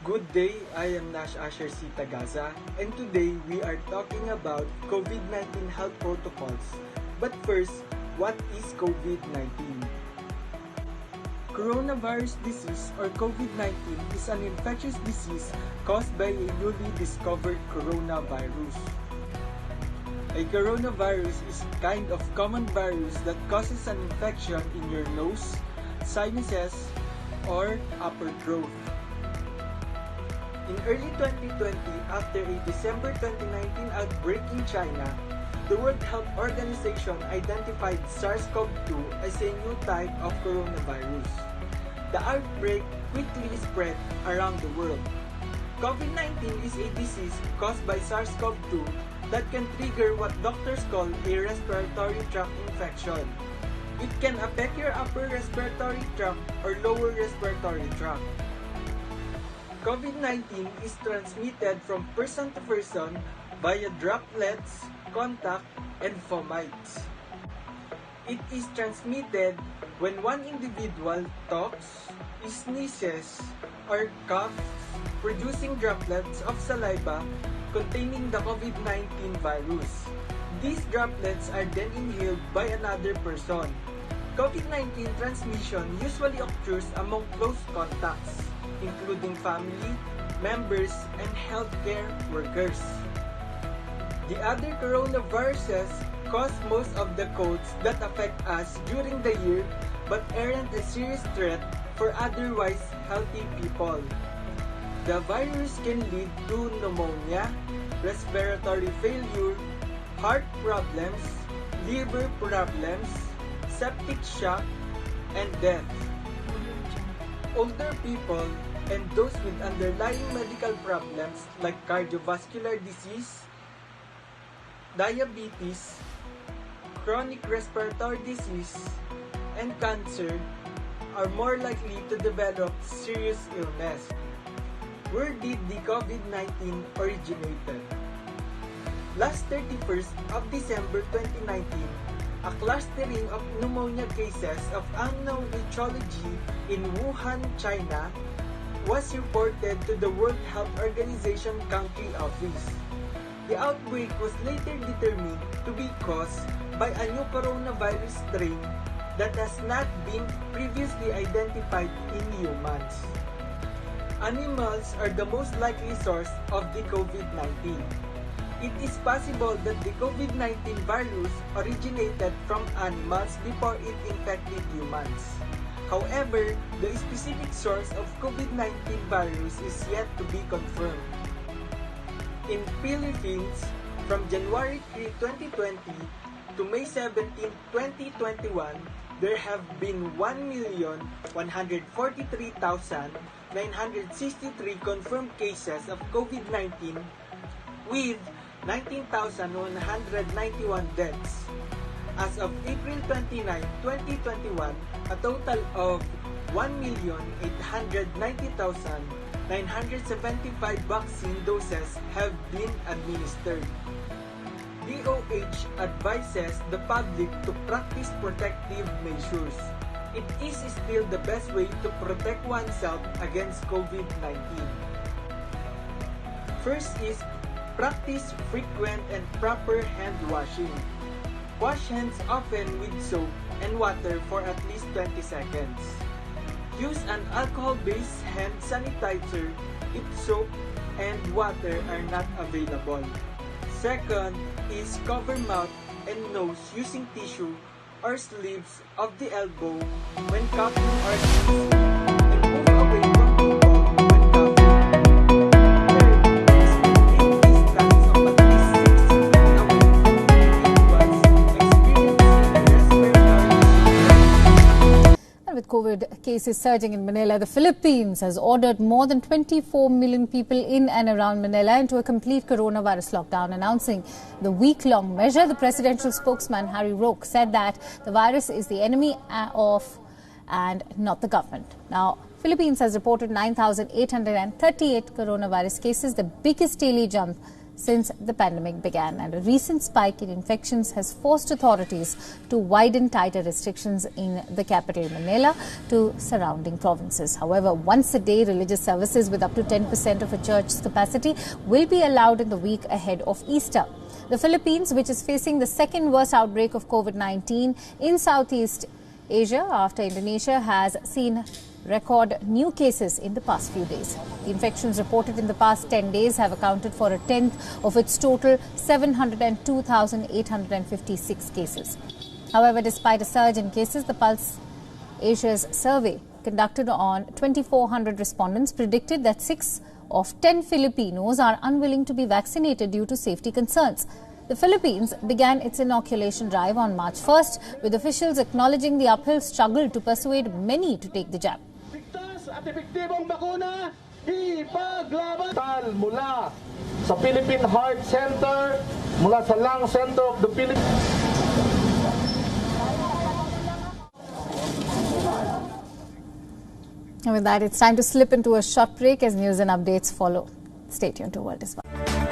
Good day, I am NAC Tagaza, and today we are talking about COVID-19 health protocols. But first, what is COVID-19? Coronavirus disease or COVID-19 is an infectious disease caused by a newly discovered coronavirus. A coronavirus is a kind of common virus that causes an infection in your nose, sinuses, or upper throat. In early 2020, after a December 2019 outbreak in China, the World Health Organization identified SARS-CoV-2 as a new type of coronavirus. The outbreak quickly spread around the world. COVID-19 is a disease caused by SARS-CoV-2 that can trigger what doctors call a respiratory tract infection. It can affect your upper respiratory tract or lower respiratory tract. COVID-19 is transmitted from person to person via droplets, contact, and fomites. It is transmitted when one individual talks, sneezes, or coughs, producing droplets of saliva containing the COVID-19 virus. These droplets are then inhaled by another person. COVID-19 transmission usually occurs among close contacts, including family, members, and healthcare workers. The other coronaviruses cause most of the colds that affect us during the year but aren't a serious threat for otherwise healthy people. The virus can lead to pneumonia, respiratory failure, heart problems, liver problems, septic shock, and death. Older people and those with underlying medical problems like cardiovascular disease, diabetes, chronic respiratory disease, and cancer are more likely to develop serious illness. Where did the COVID-19 originated? Last 31st of December 2019, a clustering of pneumonia cases of unknown etiology in Wuhan, China, was reported to the World Health Organization country office. The outbreak was later determined to be caused by a new coronavirus strain that has not been previously identified in humans. Animals are the most likely source of the COVID-19. It is possible that the COVID-19 virus originated from animals before it infected humans. However, the specific source of COVID-19 virus is yet to be confirmed. In Philippines, from January 3, 2020 to May 17, 2021, there have been 1,143,963 confirmed cases of COVID-19 with 19,191 deaths. As of April 29, 2021, a total of 1,890,975 vaccine doses have been administered. DOH advises the public to practice protective measures. It is still the best way to protect oneself against COVID-19. First is practice frequent and proper hand washing. Wash hands often with soap and water for at least 20 seconds. Use an alcohol-based hand sanitizer if soap and water are not available. Second is cover mouth and nose using tissue or sleeves of the elbow when coughing or sneezing, and move away from people when coughing. Third is maintain distance of at least 6 feet away from individuals experiencing respiratory disease. And with COVID cases surging in Manila, the Philippines has ordered more than 24 million people in and around Manila into a complete coronavirus lockdown. Announcing the week-long measure, the presidential spokesman Harry Roque said that the virus is the enemy of and not the government. Now, Philippines has reported 9,838 coronavirus cases, the biggest daily jump since the pandemic began, and a recent spike in infections has forced authorities to widen tighter restrictions in the capital Manila to surrounding provinces. However, once a day religious services with up to 10% of a church's capacity will be allowed in the week ahead of Easter. The Philippines, which is facing the second worst outbreak of COVID-19 in Southeast Asia after Indonesia, has seen record new cases in the past few days. The infections reported in the past 10 days have accounted for a tenth of its total 702,856 cases. However, despite a surge in cases, the Pulse Asia's survey conducted on 2,400 respondents predicted that 6 of 10 Filipinos are unwilling to be vaccinated due to safety concerns. The Philippines began its inoculation drive on March 1st, with officials acknowledging the uphill struggle to persuade many to take the jab. At epektibong bakuna, ipaglaban mula sa Philippine Heart Center, mula sa Lung Center of the Philippines. And with that, it's time to slip into a short break as news and updates follow. Stay tuned to World is One.